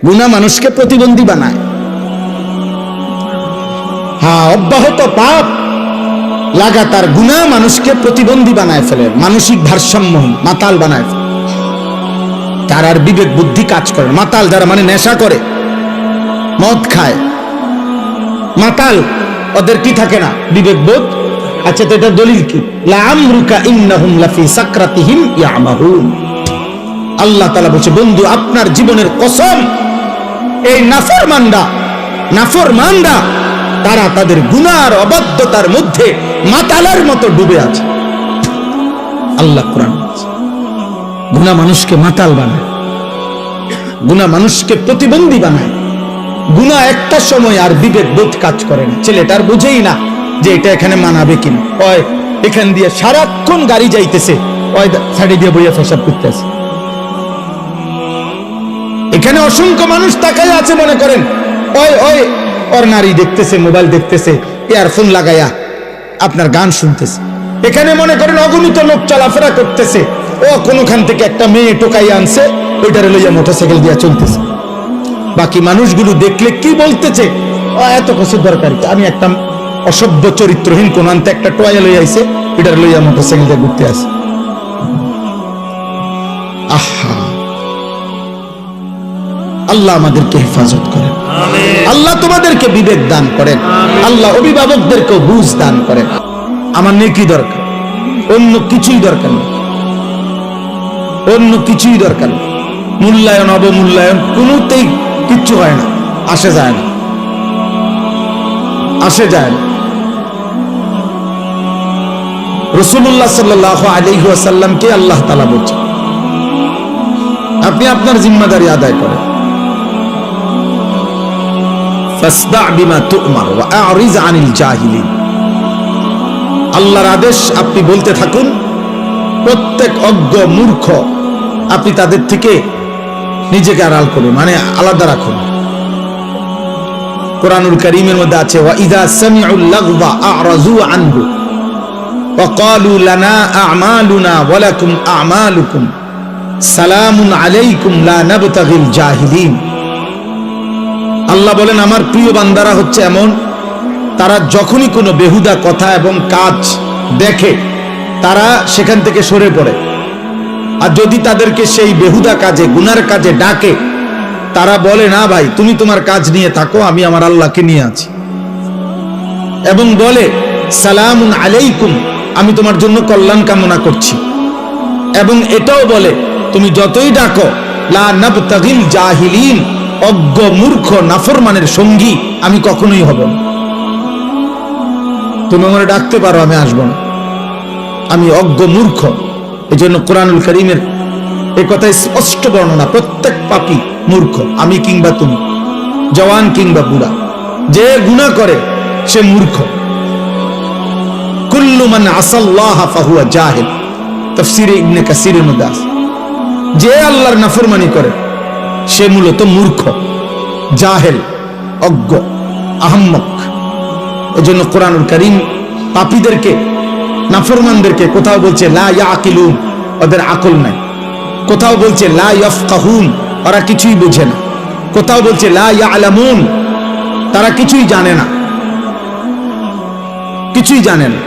গুনাহ মানুষকে প্রতিবন্ধী বানায়। হ্যাঁ, অব্যাহত পাপ লাগাতার গুনাহ মানুষকে প্রতিবন্ধী বানায় ফেলে, মানসিক ভারসাম্যহীন, মাতাল বানায় ফেলে। তার আর বিবেক বুদ্ধি কাজ করে। মাতাল যারা মানে নেশা করে, মদ খায়, মাতাল, ওদের কি থাকে না? বিবেক বোধ। আচ্ছা, তো এটা দলিল কি? লাআমরুকা ইন্নাহুম লাফি সাকরাতিহিম ইয়ামাহুন। আল্লাহ তাআলা বলছে, বন্ধু আপনার জীবনের কসম, এই নাফরমানরা তারা তাদের গুনার অবাধ্যতার মধ্যে মাতালের মতো ডুবে আছে। আল্লাহ কোরআন বলছে, গুনাহ মানুষকে মাতাল বানায়, গুনাহ মানুষকে প্রতিবন্ধী বানায়। গুনাহ একটা সময় আর বিবেক বোধ কাজ করে না, ছেলেটার বুঝেই না যে এটা এখানে মানাবে কিনা। ওই এখান দিয়ে সারাক্ষণ গাড়ি যাইতেছে, ওই সাইডে দিয়ে বইয়া পেশাব করতেছে। এখানে অসংখ্য মানুষ তাকায় আছে, মনে করেন ওই ওর নারী দেখতেছে, মোবাইল দেখতেছে, ইয়ারফোন লাগায়া আপনার গান শুনতেছে। এখানে মনে করেন অগণিত লোক চলাফেরা করতেছে, ও কোনখান থেকে একটা মেয়ে টোকাই আনছে, ওইটারে লইয়া মোটরসাইকেল দিয়া চলতেছে। বাকি মানুষগুলো দেখলে কি বলতেছে, ও এত কিছু দরকার কি, আমি একটা অসভ্য চরিত্রহীন কোন আনতে একটা টয়া লইয়া আইছে, এটারে লইয়া মোটরসাইকেল দিয়ে ঘুরতে আসে। আহা, আল্লাহ আমাদেরকে হেফাজত করেন, আল্লাহ তোমাদেরকে বিবেক দান করেন, আল্লাহ অভিভাবকদেরকে বুঝ দান করেন। আমার নেকি দরকার, অন্য কিছুই দরকার নেই, অন্য কিছুই দরকার নেই। মূল্যায়ন অবমূল্যায়ন কোনোতেই কিচ্ছু হয় না, আসে যায় না, আসে যায় না। রাসূলুল্লাহ সাল্লাল্লাহু আলাইহি ওয়াসাল্লামকে আল্লাহ তাআলা বলছেন, আপনি আপনার জিম্মাদারি আদায় করেন। ফাসদা' বিমা তু'মার ওয়া আ'রিজ আনিল জাহিলিন। আল্লাহর আদেশ আপনি বলতে থাকুন, প্রত্যেক অজ্ঞ মূর্খ আপনি তাদের থেকে নিজেকে আড়াল করুন, মানে আলাদা রাখুন। কোরআনুল কারীমের মধ্যে আছে, ওয়া ইযা সামি'ুল লাগওয়া আ'রাযু আনহু ওয়া ক্বালু লানা আ'মালুনা ওয়া লাকুম আ'মালুকুম সালামুন আলাইকুম লা নাবতাগিল জাহিলিন। আল্লাহ বলেন, আমার প্রিয় বান্দারা হচ্ছে এমন, তারা যখনই কোনো বেহুদা কথা এবং কাজ দেখে তারা সেখান থেকে সরে পড়ে। আর যদি তাদেরকে সেই বেহুদা কাজে, গুনার কাজে ডাকে, তারা বলে, না ভাই তুমি তোমার কাজ নিয়ে থাকো, আমি আমার আল্লাহকে নিয়ে আছি। এবং বলে, সালামুন আলাইকুম, আমি তোমার জন্য কল্যাণ কামনা করছি। এবং এটাও বলে, তুমি যতই ডাকো, লা নাবতাগিল জাহিলিন, অজ্ঞ মূর্খ নাফরমানের সঙ্গী আমি কখনোই হব না। তুমি আমাকে ডাকতে পারো, আমি আসবো না, আমি অজ্ঞ মূর্খ। এই জন্য কোরআনুল কারীমের এই কথা স্পষ্ট বর্ণনা, প্রত্যেক পাপী মূর্খ, আমি কিংবা তুমি, জওয়ান কিংবা বুড়া, যে গুনাহ করে সে মূর্খ। কুল্লু মান আসাল্লাহ ফাহুয়া জাহিল, তাফসীরে ইবনে কাসীরের মধ্যে আছে, যে আল্লাহর নাফরমানি করে সে মূলত মূর্খ, জাহেল, অজ্ঞ, আহম্মক। এজন্য কোরআনুল কারীম পাপীদেরকে, নাফরমানদেরকে কোথাও বলছে লা ইয়াকিলুন, ওদের আকল নাই। কোথাও বলছে লা ইয়াফকাহুন, ওরা কিছুই বোঝে না। কোথাও বলছে লা ইয়ালামুন, তারা কিছুই জানে না, কিছুই জানে না।